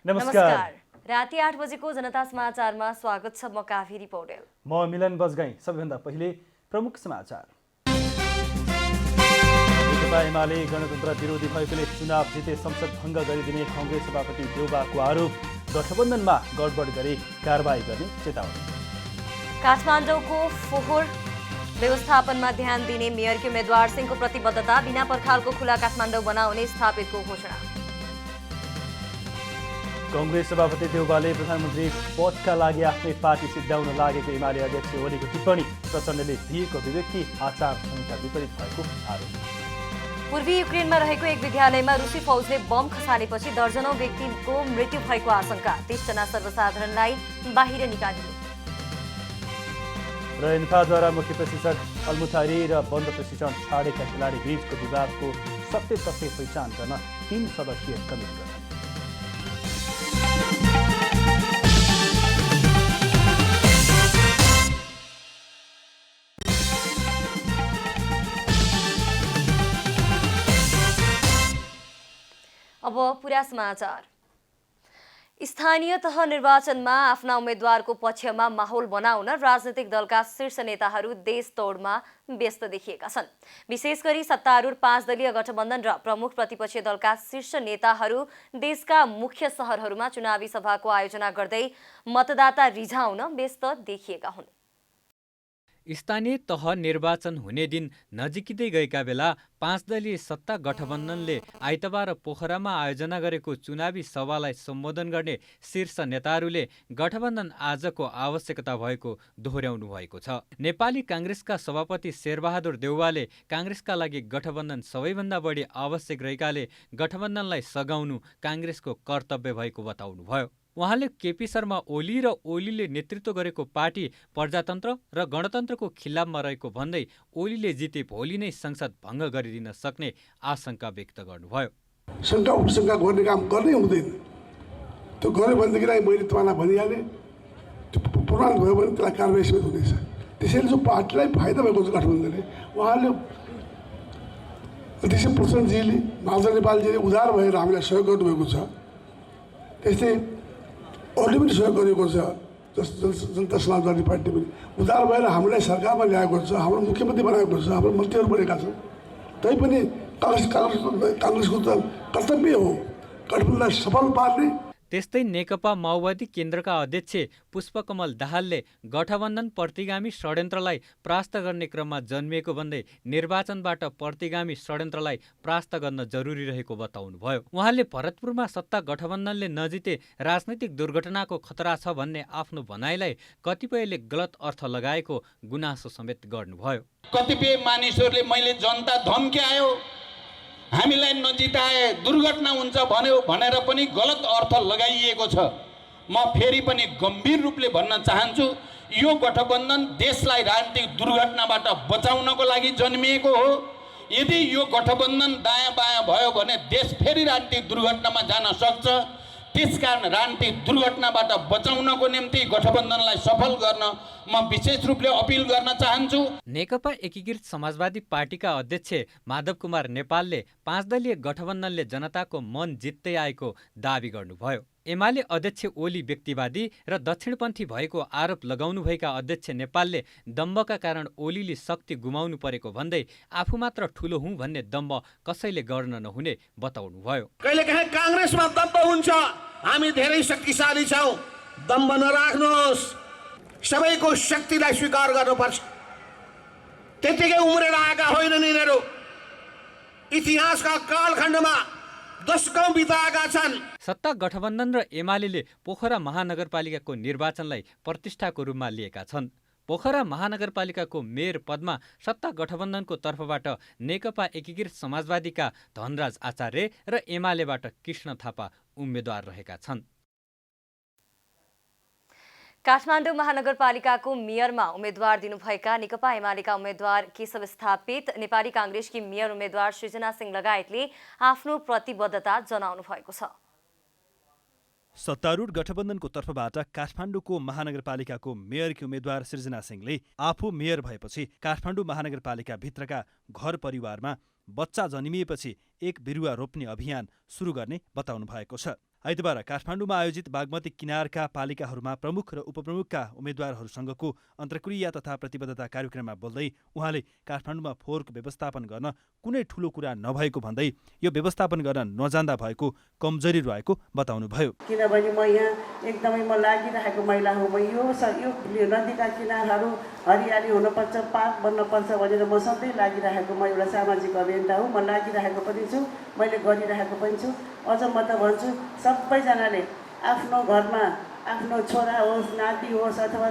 नमस्कार। राति 8 बजेको जनता समाचारमा स्वागत छ। म काफिरी पौडेल। म मिलन बजगाई। सबैभन्दा पहिले प्रमुख समाचार। नेकपा एमाले गणतन्त्र विरोधी भएकोले चुनाव जिते संसद भङ्ग गरिदिने कांग्रेस सभापति देउबाको आरोप। गठबन्धनमा गडबड गरी कारबाही गर्ने चेतावनी। काठमाडौँको फोहोर व्यवस्थापनमा ध्यान दिने मेयरकी उम्मेद्वार सिंहको प्रतिबद्धता। बिना पर्खालको खुला काठमाडौँ बनाउने स्थापितको घोषणा। कांग्रेस सभापति देउबाले प्रधानमन्त्री पदका लागि आफ्नै पार्टी सिद्ध्याउन लागेको एमाले अध्यक्ष ओलीको टिप्पणी। प्रचण्डले दिएको अभिव्यक्ति आचार संहिता विपरीत भएको आरोप। पूर्वी युक्रेनमा रहेको एक विद्यालयमा रुसी फौजले बम खसालेपछि दर्जनौं व्यक्तिको मृत्यु भएको आशंका। 30 जना सर्वसाधारणलाई बाहिर निकालियो। र इन्फाद्वारा मुख्य प्रशिक्षक अलमुथारी र बन्द प्रशिक्षण छाडेका खेलाडी बीचको विवादको सत्य तथ्य पहिचान गर्न 3 सदस्यीय कमिटी गठन। अब पूरा समाचार। स्थानीय तह निर्वाचनमा आफ्ना उम्मेद्वारको पक्षमा माहौल बनाउन राजनीतिक दलका शीर्ष नेताहरू देश तोडमा व्यस्त देखिएका छन्। विशेष गरी सत्तारूढ 5 दलीय गठबन्धन र प्रमुख प्रतिपक्षी दलका शीर्ष नेताहरू देशका मुख्य शहरहरूमा चुनावी सभाको आयोजना गर्दै मतदाता रिझाउन व्यस्त देखिएका हुन्। स्थानीय तह निर्वाचन हुने दिन नजिकिँदै गएका बेला 5 दलीय सत्ता गठबन्धनले आइतबार पोखरामा आयोजना गरेको चुनावी सभालाई सम्बोधन गर्ने शीर्ष नेताहरूले गठबन्धन आजको आवश्यकता भएको दोहोर्याउनु भएको छ। नेपाली कांग्रेसका सभापति शेरबहादुर देउवाले कांग्रेसका लागि गठबन्धन सबैभन्दा बढी आवश्यक रहेकाले गठबन्धनलाई सघाउनु कांग्रेसको कर्तव्य भएको बताउनुभयो। उहाँले केपी शर्मा ओली र ओलीले नेतृत्व गरेको पार्टी प्रजातन्त्र र गणतन्त्रको खिलाफमा रहेको भन्दै ओलीले जिते भोलि नै संसद भङ्ग गरिदिन सक्ने आशंका व्यक्त गर्नुभयो। शङ्का उपशङ्का गर्ने काम गर्नै हुँदैन। त्यो गऱ्यो भनेदेखिलाई मैले तपाईँलाई भनिहालेँ, त्यो प्रमाण भयो भने त्यसलाई कारबाही समेत हुनेछ। त्यसैले जो पार्टीलाई फाइदा भएको छ गठबन्धनले, उहाँले अध्यक्ष प्रचण्डजीले महाराजा नेपालजीले उदार भएर हामीलाई सहयोग गर्नुभएको छ। त्यस्तै अरूले पनि सहयोग गरेको छ। जनता समाजवादी पार्टी पनि उदार भएर हामीलाई सरकारमा ल्याएको छ, हाम्रो मुख्यमन्त्री बनाएको छ, हाम्रो मन्त्रीहरू बनेका छन्। तैपनि काङ्ग्रेसको त कर्तव्य हो गठबन्धनलाई सफल पार्ने। त्यस्तै नेकपा माओवादी केन्द्रका अध्यक्ष पुष्पकमल दाहालले गठबन्धन प्रतिगामी षड्यन्त्रलाई परास्त गर्ने क्रममा जन्मिएको भन्दै निर्वाचनबाट प्रतिगामी षड्यन्त्रलाई परास्त गर्न जरुरी रहेको बताउनुभयो। उहाँले भरतपुरमा सत्ता गठबन्धनले नजिते राजनैतिक दुर्घटनाको खतरा छ भन्ने आफ्नो भनाइलाई कतिपयले गलत अर्थ लगाएको गुनासो समेत गर्नुभयो। कतिपय मानिसहरूले मैले जनता धम्क्यायो, हामीलाई नजिताए दुर्घटना हुन्छ भन्यो भनेर पनि गलत अर्थ लगाइएको छ। म फेरि पनि गम्भीर रूपले भन्न चाहन्छु, यो गठबन्धन देशलाई राजनीतिक दुर्घटनाबाट बचाउनको लागि जन्मिएको हो। यदि यो गठबन्धन दायाँ बायाँ भयो भने देश फेरि राजनीतिक दुर्घटनामा जान सक्छ। त्यसकारण राजनीतिक दुर्घटनाबाट बचाउनको निम्ति गठबन्धनलाई सफल गर्न म विशेष रूपले अपिल गर्न चाहन्छु। नेकपा एकीकृत समाजवादी पार्टीका अध्यक्ष माधव कुमार नेपालले 5 दलीय गठबन्धनले जनताको मन जित्दै आएको दावी गर्नुभयो। एमाले अध्यक्ष ओली व्यक्तिवादी र दक्षिणपन्थी भएको आरोप लगाउनुभएका अध्यक्ष नेपालले दम्बका कारण ओलीले शक्ति गुमाउनु परेको भन्दै आफू मात्र ठुलो हुँ भन्ने दम्ब कसैले गर्न नहुने बताउनुभयो। कहिलेकाहीँ काङ्ग्रेसमा दम्ब हुन्छ, हामी धेरै शक्तिशाली छौँ, दम्ब नराख्नुहोस्, सबैको शक्तिलाई स्वीकार गर्नुपर्छ। त्यतिकै उम्रेर आएका होइनन् यिनीहरू, इतिहासका कालखण्डमा दशकौं बिताएका छन्। सत्ता गठबन्धन र एमाले पोखरा महानगरपालिकाको निर्वाचनलाई प्रतिष्ठाको रूपमा लिएका छन्। पोखरा महानगरपालिकाको मेयर पदमा सत्ता गठबन्धनको तर्फबाट नेकपा एकीकृत समाजवादीका धनराज आचार्य र एमालेबाट कृष्ण थापा उम्मेद्वार रहेका छन्। काठमाडौँ महानगरपालिकाको मेयरमा उम्मेद्वार दिनुभएका नेकपा एमालेका उम्मेद्वार केशव स्थापित नेपाली कांग्रेसकी मेयर उम्मेद्वार सृजना सिंह लगायतले आफ्नो प्रतिबद्धता जनाउनु भएको छ। सत्तारूढ गठबन्धनको तर्फबाट काठमाडौँको महानगरपालिकाको मेयरकी उम्मेद्वार सृजना सिंहले आफू मेयर भएपछि काठमाडौँ महानगरपालिका भित्रका घर परिवारमा बच्चा जन्मिएपछि एक बिरुवा रोप्ने अभियान सुरु गर्ने बताउनु भएको छ। आइतबार काठमाडौँमा आयोजित बागमती किनारका पालिकाहरूमा प्रमुख र उपप्रमुखका उम्मेद्वारहरूसँगको अन्तर्क्रिया तथा प्रतिबद्धता कार्यक्रममा बोल्दै उहाँले काठमाडौँमा फोहोरको व्यवस्थापन गर्न कुनै ठूलो कुरा नभएको भन्दै यो व्यवस्थापन गर्न नजान्दा भएको कमजोरी रहेको बताउनुभयो। किनभने म यहाँ एकदमै म लागिरहेको महिला हुँ। म यो नदीका किनारहरू हरियाली हुनुपर्छ, पार्क बन्नुपर्छ भनेर म सधैँ लागिरहेको म एउटा सामाजिक अभियन्ता हुँ। म लागिरहेको पनि छु, मैले गरिरहेको पनि छु। अझ म त भन्छु सबैजनाले आफ्नो घरमा आफ्नो छोरा होस्, नाति होस् अथवा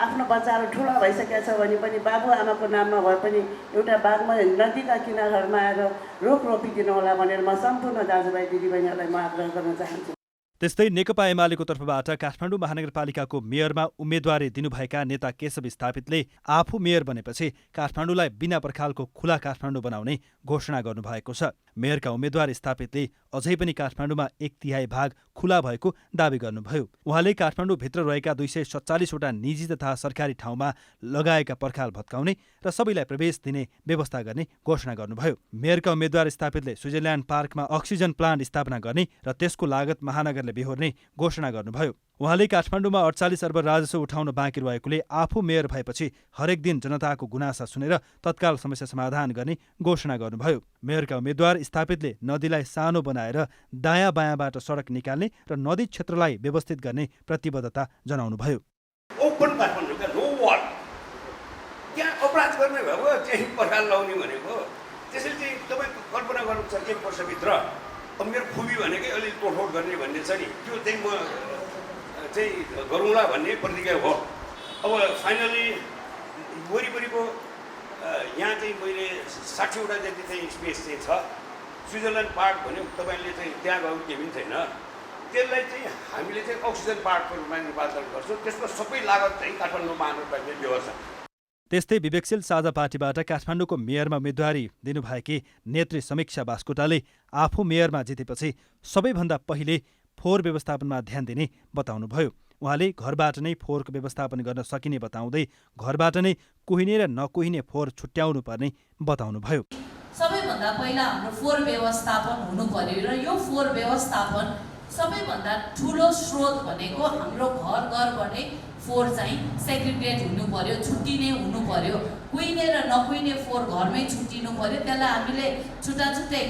आफ्नो बच्चाहरू ठुला भइसकेका छ भने पनि बाबुआमाको नाममा भए पनि एउटा बागमा नदीका किनारहरूमा आएर रुख रोपिदिनु होला भनेर म सम्पूर्ण दाजुभाइ दिदीबहिनीहरूलाई म आग्रह गर्न चाहन्छु। त्यस्तै नेकपा एमालेको तर्फबाट काठमाडौँ महानगरपालिकाको मेयरमा उम्मेद्वारी दिनुभएका नेता केशव स्थापितले आफू मेयर बनेपछि काठमाडौँलाई बिना पर्खालको खुला काठमाडौँ बनाउने घोषणा गर्नुभएको छ। मेयरका उम्मेद्वार स्थापितले अझै पनि काठमाडौँमा 1/3 भाग खुला भएको दावी गर्नुभयो। उहाँले काठमाडौँभित्र रहेका 247वटा निजी तथा सरकारी ठाउँमा लगाएका पर्खाल भत्काउने र सबैलाई प्रवेश दिने व्यवस्था गर्ने घोषणा गर्नुभयो। मेयरका उम्मेद्वार स्थापितले स्विजरल्यान्ड पार्कमा अक्सिजन प्लान्ट स्थापना गर्ने र त्यसको लागत महानगरले बेहोर्ने घोषणा गर्नुभयो। उहाँले काठमाडौँमा 48 अर्ब राजस्व उठाउन बाँकी रहेकोले आफू मेयर भएपछि हरेक दिन जनताको गुनासा सुनेर तत्काल समस्या समाधान गर्ने घोषणा गर्नुभयो। मेयरका उम्मेद्वार स्थापितले नदीलाई सानो बनाएर दायाँ बायाँबाट सडक निकाल्ने र नदी क्षेत्रलाई व्यवस्थित गर्ने प्रतिबद्धता जनाउनुभयो। ओपन काठमाडौँका नो वाल त्यहाँ अपराध गर्ने भएको चाहिँ पर्खाल लाउने भनेको त्यसैले चाहिँ तपाईँको कल्पना गर्नुपर्छ 1 वर्षभित्र अब मेरो खुबी भनेकै अलिक तोडफोड गर्ने भन्ने छ नि, त्यो चाहिँ म चाहिँ गरौँला भन्ने प्रतिक्रिया हो। अब फाइनली वरिपरिको यहाँ चाहिँ मैले 60वटा जति चाहिँ स्पेस चाहिँ छ। स्विजरल्यान्ड पार्क भन्यो तपाईँले चाहिँ त्यहाँ गएको केही पनि छैन। त्यसलाई चाहिँ हामीले चाहिँ अक्सिजन पार्कको रूपमा रूपान्तरण गर्छौँ। त्यसको सबै लागत चाहिँ काठमाडौँ महानगरपालिकाले बेहोर्छ। त्यस्तै विवेकशील साझा पार्टीबाट काठमाडौँको मेयरमा उम्मेद्वारी दिनुभएकी नेत्री समीक्षा बास्कोटाले आफू मेयरमा जितेपछि सबैभन्दा पहिले फोहोर व्यवस्थापनमा ध्यान दिने बताउनुभयो। उहाँले घरबाट नै फोहोरको व्यवस्थापन गर्न सकिने बताउँदै घरबाट नै कुहिने र नकुहिने फोहोर छुट्याउनु पर्ने बताउनुभयो। सबैभन्दा पहिला हाम्रो फोहोर व्यवस्थापन हुनु पर्यो र यो फोहोर व्यवस्थापन सबैभन्दा ठुलो स्रोत भनेको हाम्रो घरबाटै फोहोर चाहिँ सेग्रिगेट हुनु पर्यो, छुट्टिने हुनु पर्यो। कुहिने र नकुहिने फोहोर घरमै छुट्टिनु पर्यो। त्यसलाई हामीले छुट्टै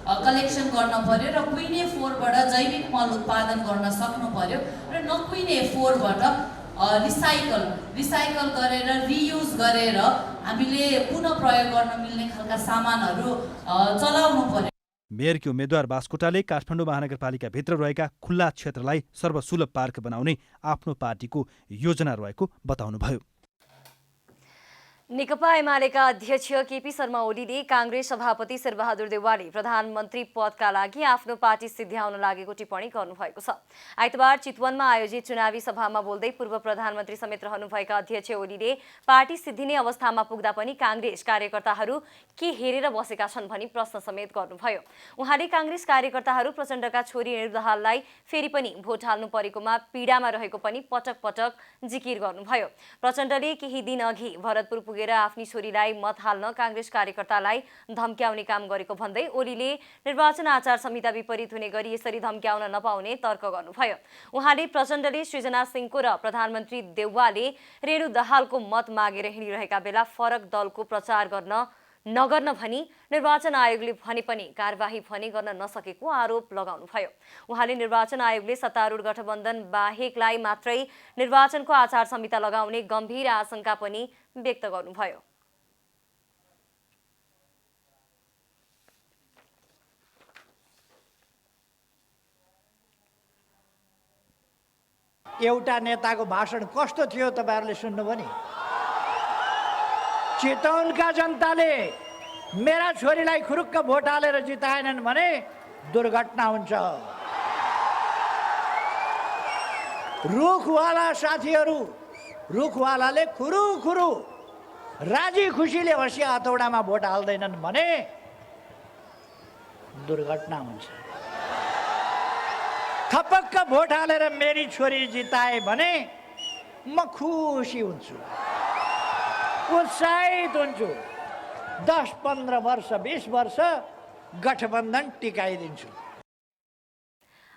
कलेक्सन गर्न पर्यो र कुहिने फोहोरबाट जैविक मल उत्पादन गर्न सक्नु पर्यो र नकुहिने फोहोरबाट रिसाइकल गरेर रियुज गरेर हामीले पुनः प्रयोग गर्न मिल्ने खालका सामानहरू चलाउनु पर्यो। मेयरकी उम्मेद्वार बास्कोटाले काठमाडौँ महानगरपालिकाभित्र रहेका खुल्ला क्षेत्रलाई सर्वसुलभ पार्क बनाउने आफ्नो पार्टीको योजना रहेको बताउनुभयो। नेकपा एमालेका अध्यक्ष केपी शर्मा ओलीले कांग्रेस सभापति शेरबहादुर देउवाले प्रधानमन्त्री पदका लागि आफ्नो पार्टी सिद्ध्याउन लागेको टिप्पणी गर्नुभएको छ। आइतबार चितवनमा आयोजित चुनावी सभामा बोल्दै पूर्व प्रधानमन्त्री समेत रहनुभएका अध्यक्ष ओलीले पार्टी सिद्धिने अवस्थामा पुग्दा पनि कांग्रेस कार्यकर्ताहरू के हेरेर बसेका छन् भनी प्रश्न समेत गर्नुभयो। उहाँले कांग्रेस कार्यकर्ताहरू प्रचण्डका छोरी रेणु दाहाललाई फेरि पनि भोट हाल्नु परेकोमा पीडामा रहेको पनि पटक पटक जिकिर गर्नुभयो। प्रचण्डले केही दिन अघि भरतपुर पुगेर आफ्नी छोरीलाई मत हाल्न कांग्रेस कार्यकर्तालाई धम्क्याउने काम गरेको भन्दै ओलीले निर्वाचन आचार संहिता विपरीत हुने गरी यसरी धम्क्याउन नपाउने तर्क गर्नुभयो। उहाँले प्रचण्डले सृजना सिंहको र प्रधानमन्त्री देउवाले रेणु दाहालको मत मागेर हिँडिरहेका बेला फरक दलको प्रचार नगर्न भनी निर्वाचन आयोगले भने पनि कारबाही भने गर्न नसकेको आरोप लगाउनुभयो। उहाँले निर्वाचन आयोगले सत्तारूढ गठबन्धन बाहेकलाई मात्रै निर्वाचनको आचार संहिता लगाउने गम्भीर आशंका पनि व्यक्त गर्नुभयो। एउटा नेताको भाषण कस्तो थियो तपाईहरुले सुन्नुभयो नि? चितवनका जनताले मेरा छोरीलाई खुरुक्क भोट हालेर जिताएनन् भने दुर्घटना हुन्छ। रुखवाला साथीहरू, रुखवालाले खुरु राजी खुसीले हँसिया हतौडामा भोट हाल्दैनन् भने दुर्घटना हुन्छ। थपक्क भोट हालेर मेरी छोरी जिताए भने म खुसी हुन्छु, उत्साहित हुन्छु। 10-15 वर्ष 20 वर्ष गठबन्धन टिकाइदिन्छु।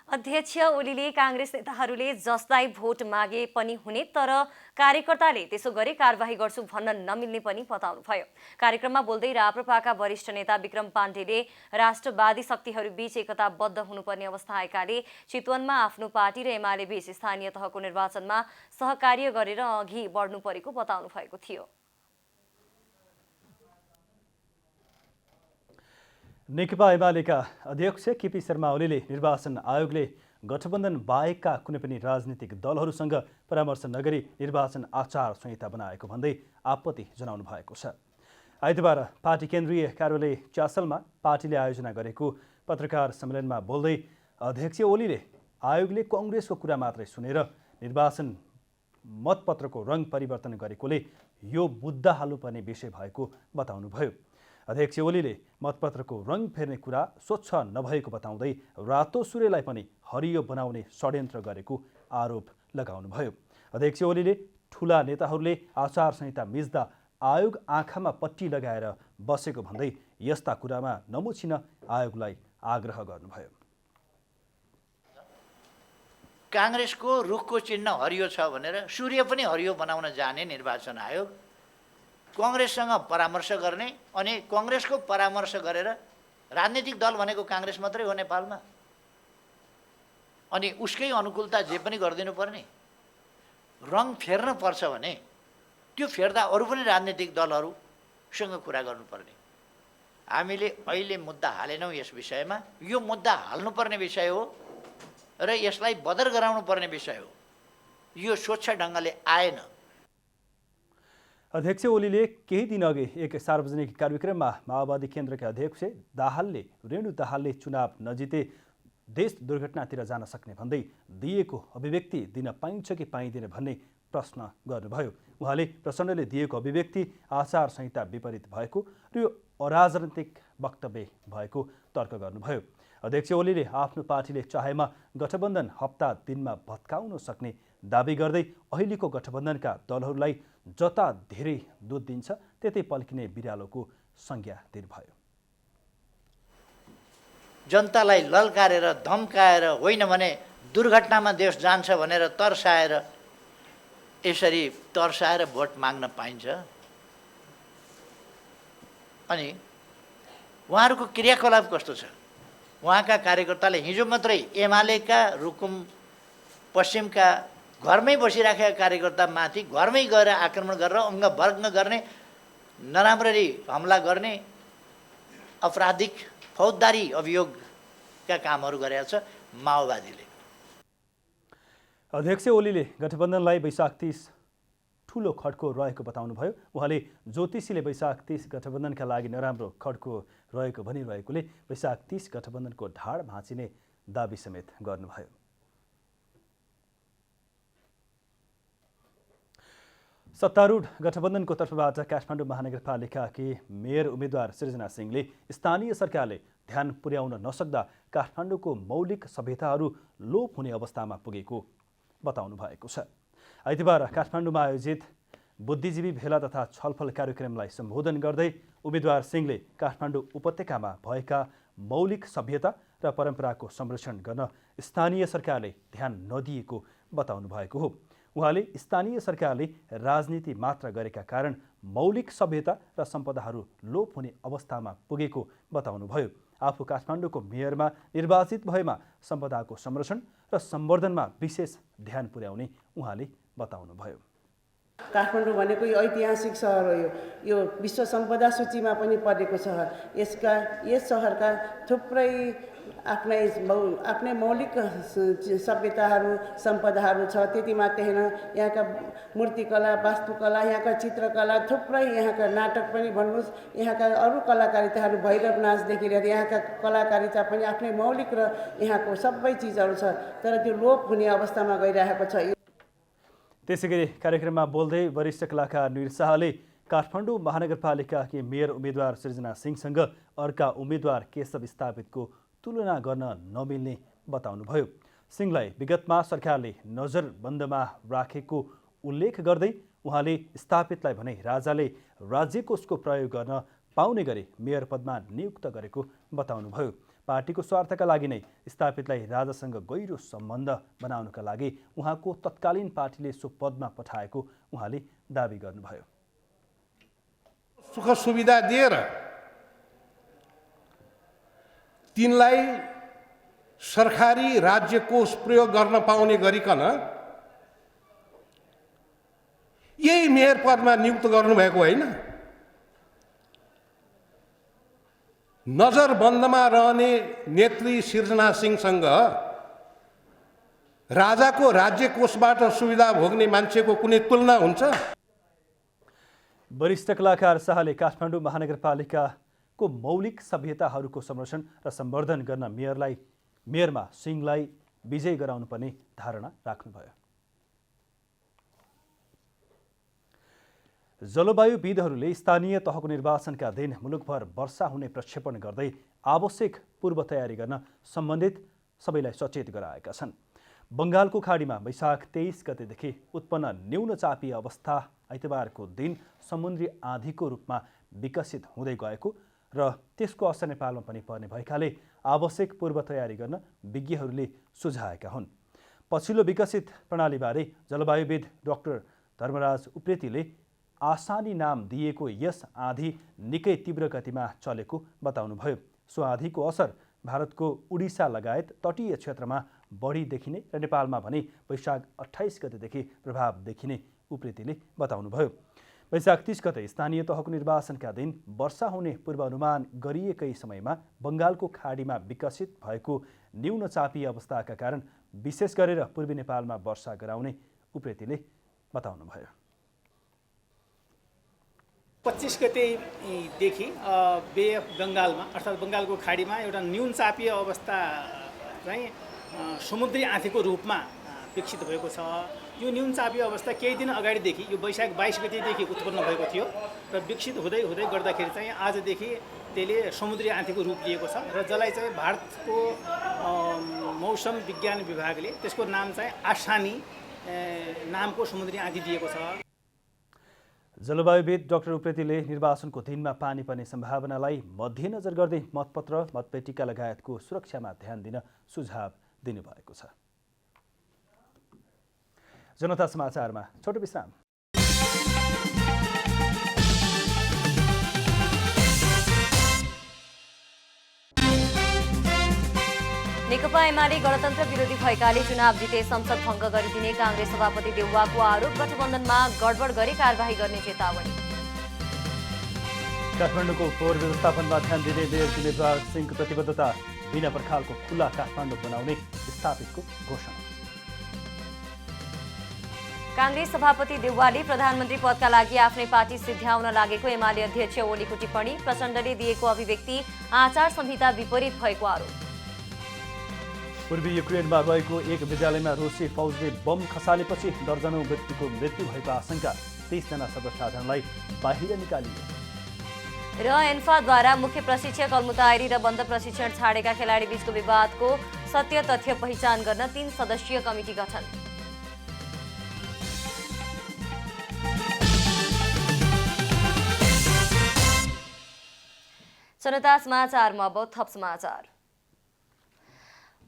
अध्यक्ष ओलीले काङ्ग्रेस नेताहरूले जसलाई भोट मागे पनि हुने तर कार्यकर्ताले त्यसो गरे कारबाही गर्छु भन्न नमिल्ने पनि बताउनुभयो। कार्यक्रममा बोल्दै राप्रपाका वरिष्ठ नेता विक्रम पाण्डेले राष्ट्रवादी शक्तिहरूबीच एकताबद्ध हुनुपर्ने अवस्था आएकाले चितवनमा आफ्नो पार्टी र एमाले बीच स्थानीय तहको निर्वाचनमा सहकार्य गरेर अघि बढ्नु परेको बताउनु भएको थियो। नेकपा एमालेका अध्यक्ष केपी शर्मा ओलीले निर्वाचन आयोगले गठबन्धन बाहेकका कुनै पनि राजनीतिक दलहरूसँग परामर्श नगरी निर्वाचन आचार संहिता बनाएको भन्दै आपत्ति जनाउनु भएको छ। आइतबार पार्टी केन्द्रीय कार्यालय च्यासलमा पार्टीले आयोजना गरेको पत्रकार सम्मेलनमा बोल्दै अध्यक्ष ओलीले आयोगले कङ्ग्रेसको कुरा मात्रै सुनेर निर्वाचन मतपत्रको रङ परिवर्तन गरेकोले यो मुद्दा हाल्नुपर्ने विषय भएको बताउनुभयो। अध्यक्ष ओलीले मतपत्रको रङ फेर्ने कुरा स्वच्छ नभएको बताउँदै रातो सूर्यलाई पनि हरियो बनाउने षड्यन्त्र गरेको आरोप लगाउनुभयो। अध्यक्ष ओलीले ठूला नेताहरूले आचार संहिता मिच्दा आयोग आँखामा पट्टी लगाएर बसेको भन्दै यस्ता कुरामा नमुचिन आयोगलाई आग्रह गर्नुभयो। काङ्ग्रेसको रुखको चिन्ह हरियो छ भनेर सूर्य पनि हरियो बनाउन जाने निर्वाचन आयोग कङ्ग्रेससँग परामर्श गर्ने अनि कङ्ग्रेसको परामर्श गरेर राजनीतिक दल भनेको काङ्ग्रेस मात्रै हो नेपालमा अनि उसकै अनुकूलता जे पनि गरिदिनु पर्ने रङ फेर्न पर्छ भने त्यो फेर्दा अरू पनि राजनीतिक दलहरूसँग कुरा गर्नुपर्ने। हामीले अहिले मुद्दा हालेनौँ यस विषयमा, यो मुद्दा हाल्नुपर्ने विषय हो र यसलाई बदर गराउनु पर्ने विषय हो। यो स्वच्छ ढङ्गले आएन। अध्यक्ष ओलीले केही दिन अघि एक सार्वजनिक कार्यक्रममा माओवादी केन्द्रका अध्यक्ष दाहालले रेणु दाहालले चुनाव नजिते देश दुर्घटनातिर जान सक्ने भन्दै दिएको अभिव्यक्ति दिन पाइन्छ कि पाइँदैन भन्ने प्रश्न गर्नुभयो। उहाँले प्रचण्डले दिएको अभिव्यक्ति आचार संहिता विपरीत भएको र यो अराजनैतिक वक्तव्य भएको तर्क गर्नुभयो। अध्यक्ष ओलीले आफ्नो पार्टीले चाहेमा गठबन्धन हप्ता दिनमा भत्काउन सक्ने दाबी गर्दै अहिलेको गठबन्धनका दलहरूलाई जता धेरै दुध दिन्छ त्यतै पल्किने बिरालोको संज्ञा दिनुभयो। जनतालाई ललकारेर धम्काएर होइन भने दुर्घटनामा देश जान्छ भनेर तर्साएर यसरी तर्साएर भोट माग्न पाइन्छ। अनि उहाँहरूको क्रियाकलाप कस्तो छ? उहाँका कार्यकर्ताले हिजो मात्रै एमालेका रुकुम पश्चिमका घरमै बसिराखेका कार्यकर्तामाथि घरमै गएर आक्रमण गरेर अङ्गभङ्ग गर्ने, नराम्ररी हमला गर्ने, अपराधिक फौजदारी अभियोगका कामहरू गरेका छ माओवादीले। अध्यक्ष ओलीले गठबन्धनलाई वैशाख 30 ठूलो खड्को रहेको बताउनुभयो। उहाँले ज्योतिषीले वैशाख 30 गठबन्धनका लागि नराम्रो खड्को रहेको भनिरहेकोले वैशाख 30 गठबन्धनको ढाड भाँचिने दाबी समेत गर्नुभयो। सत्तारूढ गठबन्धनको तर्फबाट काठमाडौँ महानगरपालिकाकी मेयर उम्मेद्वार सृजना सिंहले स्थानीय सरकारले ध्यान पुर्याउन नसक्दा काठमाडौँको मौलिक सभ्यताहरू लोप हुने अवस्थामा पुगेको बताउनु भएको छ। आइतबार काठमाडौँमा आयोजित बुद्धिजीवी भेला तथा छलफल कार्यक्रमलाई सम्बोधन गर्दै उम्मेद्वार सिंहले काठमाडौँ उपत्यकामा भएका मौलिक सभ्यता र परम्पराको संरक्षण गर्न स्थानीय सरकारले ध्यान नदिएको बताउनु भएको हो। उहाँले स्थानीय सरकारले राजनीति मात्र गरेका कारण मौलिक सभ्यता र सम्पदाहरू लोप हुने अवस्थामा पुगेको बताउनुभयो। आफू काठमाडौँको मेयरमा निर्वाचित भएमा सम्पदाको संरक्षण र सम्वर्धनमा विशेष ध्यान पुर्याउने उहाँले बताउनुभयो। काठमाडौँ भनेको यो ऐतिहासिक सहर हो। यो विश्व सम्पदा सूचीमा पनि परेको सहर। यस सहरका थुप्रै आफ्नै मौलिक सभ्यताहरू सम्पदाहरू छ। त्यति मात्रै होइन, यहाँका मूर्तिकला, वास्तुकला, यहाँका चित्रकला, थुप्रै यहाँका नाटक पनि भन्नुहोस्, यहाँका अरू कलाकारिताहरू भैरव नाचदेखि लिएर यहाँका कलाकारिता पनि आफ्नै मौलिक र यहाँको सबै चिजहरू छ, तर त्यो लोप हुने अवस्थामा गइरहेको छ। त्यसैगरी कार्यक्रममा बोल्दै वरिष्ठ कलाकार निर शाहले काठमाडौँ महानगरपालिकाकी मेयर उम्मेद्वार सृजना सिंहसँग अर्का उम्मेद्वार केशव स्थापितको तुलना गर्न नमिल्ने बताउनुभयो। सिंहलाई विगतमा सरकारले नजरबन्दमा राखेको उल्लेख गर्दै उहाँले स्थापितलाई भने राजाले राज्यकोषको प्रयोग गर्न पाउने गरी मेयर पदमा नियुक्त गरेको बताउनुभयो। पार्टीको स्वार्थका लागि नै स्थापितलाई राजासँग गहिरो सम्बन्ध बनाउनका लागि उहाँको तत्कालीन पार्टीले सो पदमा पठाएको उहाँले दाबी गर्नुभयो। सुख सुविधा दिएर तिनलाई सरकारी राज्य कोष प्रयोग गर्न पाउने गरिकन यही मेयर पदमा नियुक्त गर्नुभएको होइन। नजरबन्दमा रहने नेत्री सिर्जना सिंहसँग राजाको राज्य कोषबाट सुविधा भोग्ने मान्छेको कुनै तुलना हुन्छ? वरिष्ठ कलाकार शाहले काठमाडौँ महानगरपालिकाको मौलिक सभ्यताहरूको संरक्षण र सम्वर्धन गर्न मेयरमा सिंहलाई विजय गराउनुपर्ने धारणा राख्नुभयो। जलवायुविदहरूले स्थानीय तहको निर्वाचनका दिन मुलुकभर वर्षा हुने प्रक्षेपण गर्दै आवश्यक पूर्व तयारी गर्न सम्बन्धित सबैलाई सचेत गराएका छन्। बङ्गालको खाडीमा वैशाख 23 गतेदेखि उत्पन्न न्यून चापीय अवस्था आइतबारको दिन समुद्री आँधीको रूपमा विकसित हुँदै गएको र त्यसको असर नेपालमा पनि पर्ने भएकाले आवश्यक पूर्व तयारी गर्न विज्ञहरूले सुझाएका हुन्। पछिल्लो विकसित प्रणालीबारे जलवायुविद डाक्टर धर्मराज उप्रेतीले आसानी नाम दिएको यस आँधी निकै तीव्र गतिमा चलेको बताउनुभयो। सो आँधीको असर भारतको उडिसा लगायत तटीय क्षेत्रमा बढी देखिने र नेपालमा भने वैशाख 28 गतेदेखि प्रभाव देखिने उप्रेतीले बताउनुभयो। वैशाख 30 गते स्थानीय तहको निर्वाचनका दिन वर्षा हुने पूर्वानुमान गरिएकै समयमा बङ्गालको खाडीमा विकसित भएको न्यून चापीय अवस्थाका कारण विशेष गरेर पूर्वी नेपालमा वर्षा गराउने उप्रेतीले बताउनुभयो। 25 गतेदेखि बे अफ बङ्गालमा अर्थात् बङ्गालको खाडीमा एउटा न्यून चापीय अवस्था चाहिँ समुद्री आँधीको रूपमा विकसित भएको छ। यो न्यून चापीय अवस्था केही दिन अगाडिदेखि यो वैशाख 22 गतेदेखि उत्पन्न भएको थियो र विकसित हुँदै हुँदै गर्दाखेरि चाहिँ आजदेखि त्यसले समुद्री आँधीको रूप लिएको छ र जसलाई चाहिँ भारतको मौसम विज्ञान विभागले त्यसको नाम चाहिँ आसानी नामको समुद्री आँधी दिएको छ। जलवायुविद डाक्टर उप्रेतीले निर्वाचनको दिनमा पानी पर्ने सम्भावनालाई मध्यनजर गर्दै मतपत्र मतपेटिका लगायतको सुरक्षामा ध्यान दिन सुझाव दिनुभएको छ। जनता समाचारमा छोटो विश्राम। नेकपा एमाले गणतन्त्र विरोधी भएकाले चुनाव जिते संसद भङ्ग गरिदिने कांग्रेस सभापति देउवाको आरोप, गठबन्धनमा गडबड गरी कारबाही गर्ने चेतावनी। काठमाडौँको फोहोर व्यवस्थापनमा ध्यान दिँदै मेयर जिम्मेवार सिंहको प्रतिबद्धता, बिना पर्खालको खुला काठमाडौँ बनाउने स्थापितको घोषणा। कांग्रेस सभापति देउवाले प्रधानमन्त्री पदका लागि आफ्नै पार्टी सिद्ध्याउन लागेको एमाले अध्यक्ष ओलीको टिप्पणी, प्रचण्डले दिएको अभिव्यक्ति आचार संहिता विपरीत भएको आरोप। पूर्वी युक्रेनमा रहेको एक विद्यालयमा रुसी फौजले बम खसालेपछि दर्जनौं व्यक्तिको मृत्यु भएको आशंका, 30 जना सर्वसाधारणलाई बाहिर निकालियो। र एन्फाद्वारा मुख्य प्रशिक्षक अलमुतायरी र बन्द प्रशिक्षण छाडेका खेलाडी बीचको विवादको सत्य तथ्य पहिचान गर्न 3 सदस्यीय कमिटी गठन। जनता समाचारमा अब थप समाचार।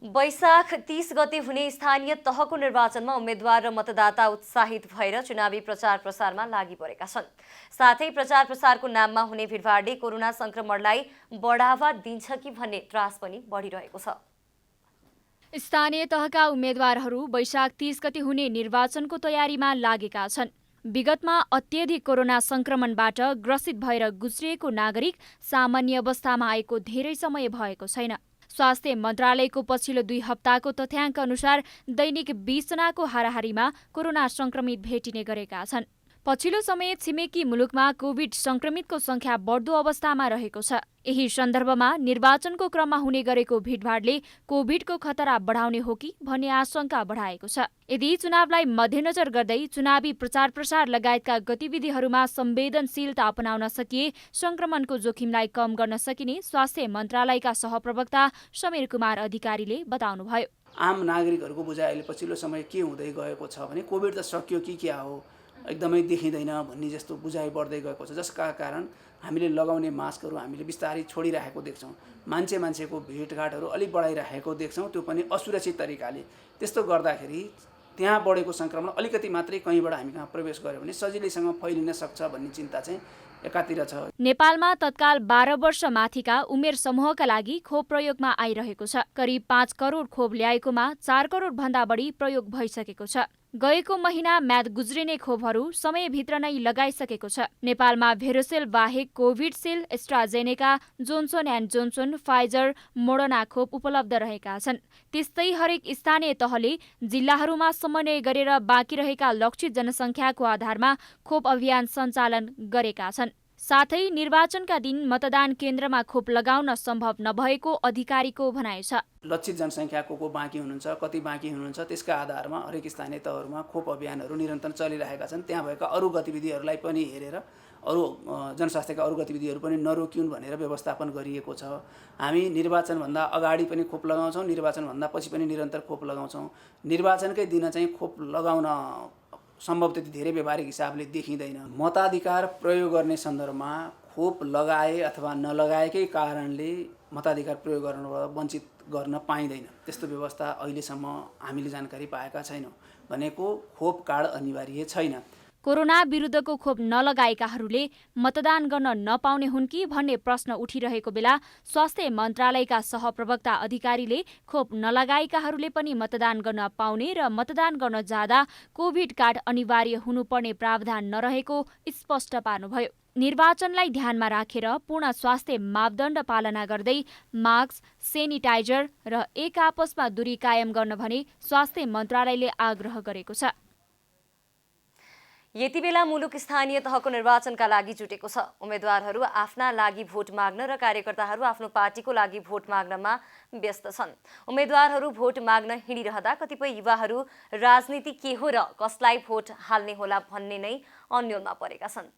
वैशाख 30 गते हुने स्थानीय तहको निर्वाचनमा उम्मेद्वार र मतदाता उत्साहित भएर चुनावी प्रचार प्रसारमा लागि परेका छन्। साथै प्रचार प्रसारको नाममा हुने भिडभाडले कोरोना संक्रमणलाई बढावा दिन्छ कि भन्ने त्रास पनि बढिरहेको छ। स्थानीय तहका उम्मेद्वारहरू वैशाख 30 गते हुने निर्वाचनको तयारीमा लागेका छन्। विगतमा अत्यधिक कोरोना संक्रमणबाट ग्रसित भएर गुज्रिएको नागरिक सामान्य अवस्थामा आएको धेरै समय भएको छैन। स्वास्थ्य मन्त्रालयको पछिल्लो 2 हप्ताको तथ्याङ्क अनुसार दैनिक 20 जनाको हाराहारीमा कोरोना संक्रमित भेटिने गरेका छन्। पछिल्लो समय छिमेकी मुलुकमा कोभिड संक्रमितको संख्या बढ्दो अवस्थामा रहेको छ। यही सन्दर्भमा निर्वाचनको क्रममा हुने गरेको भिडभाडले कोभिडको खतरा बढाउने हो कि भन्ने आशंका बढाएको छ। यदि चुनावलाई मध्यनजर गर्दै चुनावी प्रचार प्रसार लगायतका गतिविधिहरूमा संवेदनशीलता अपनाउन सकिए संक्रमणको जोखिमलाई कम गर्न सकिने स्वास्थ्य मन्त्रालयका सहप्रवक्ता समीर कुमार अधिकारीले बताउनुभयो। आम नागरिकहरूको बुझाइ अहिले पछिल्लो समय के हुँदै गएको छ भने कोभिड त सकियो कि क्या हो एकदमै देखिँदैन भन्ने जस्तो बुझाइ बढ्दै गएको छ, जसका कारण हामीले लगाउने मास्कहरू हामीले बिस्तारै छोडिरहेको देख्छौँ। मान्छेको भेटघाटहरू अलिक बढाइरहेको देख्छौँ, त्यो पनि असुरक्षित तरिकाले। त्यस्तो गर्दाखेरि त्यहाँ बढेको सङ्क्रमण अलिकति मात्रै कहीँबाट हामी कहाँ प्रवेश गर्यो भने सजिलैसँग फैलिन सक्छ भन्ने चिन्ता चाहिँ एकातिर छ। नेपालमा तत्काल 12 वर्ष माथिका उमेर समूहका लागि खोप प्रयोगमा आइरहेको छ। करिब 5 करोड खोप ल्याएकोमा 4 करोड भन्दा बढी प्रयोग भइसकेको छ। गएको महिना म्याद गुज्रिने खोपहरू समयभित्र नै लगाइसकेको छ। नेपालमा भेरोसेल बाहेक Covishield, AstraZeneca, Johnson and Johnson, Pfizer, Moderna खोप उपलब्ध रहेका छन्। त्यस्तै हरेक स्थानीय तहले जिल्लाहरूमा समन्वय गरेर बाँकी रहेका लक्षित जनसङ्ख्याको आधारमा खोप अभियान सञ्चालन गरेका छन्। साथै निर्वाचनका दिन मतदान केन्द्रमा खोप लगाउन सम्भव नभएको अधिकारीको भनाइ छ। लक्षित जनसङ्ख्याको को बाँकी हुनुहुन्छ, कति बाँकी हुनुहुन्छ, त्यसका आधारमा हरेक स्थानीय तहहरूमा खोप अभियानहरू निरन्तर चलिरहेका छन्। त्यहाँ भएका अरू गतिविधिहरूलाई पनि हेरेर अरू जनस्वास्थ्यका अरू गतिविधिहरू पनि नरोकिउन् भनेर व्यवस्थापन गरिएको छ। हामी निर्वाचनभन्दा अगाडि पनि खोप लगाउँछौँ, निर्वाचनभन्दा पछि पनि निरन्तर खोप लगाउँछौँ। निर्वाचनकै दिन चाहिँ खोप लगाउन सम्भव त्यति धेरै व्यावहारिक हिसाबले देखिँदैन। मताधिकार प्रयोग गर्ने सन्दर्भमा खोप लगाए अथवा नलगाएकै कारणले मताधिकार प्रयोग गर्नबाट वञ्चित गर्न पाइँदैन, त्यस्तो व्यवस्था अहिलेसम्म हामीले जानकारी पाएका छैनौँ। भनेको खोप कार्ड अनिवार्य छैन। कोरोना विरुद्धको खोप नलगाएकाहरूले मतदान गर्न नपाउने हुन् कि भन्ने प्रश्न उठिरहेको बेला स्वास्थ्य मन्त्रालयका सहप्रवक्ता अधिकारीले खोप नलगाएकाहरूले पनि मतदान गर्न पाउने र मतदान गर्न जाँदा कोभिड कार्ड अनिवार्य हुनुपर्ने प्रावधान नरहेको स्पष्ट पार्नुभयो। निर्वाचनलाई ध्यानमा राखेर पूर्ण स्वास्थ्य मापदण्ड पालना गर्दै मास्क, सेनिटाइजर र एक आपसमा दूरी कायम गर्न भने स्वास्थ्य मन्त्रालयले आग्रह गरेको छ। यति बेला मुलुक स्थानीय तहको निर्वाचनका लागि जुटेको छ। उम्मेद्वारहरू आफ्ना लागि भोट माग्न र कार्यकर्ताहरू आफ्नो पार्टीको लागि भोट माग्नमा व्यस्त छन्। उम्मेद्वारहरू भोट माग्न हिँडिरहँदा कतिपय युवाहरू राजनीति के हो र कसलाई भोट हाल्ने होला भन्ने नै अन्योलमा परेका छन्।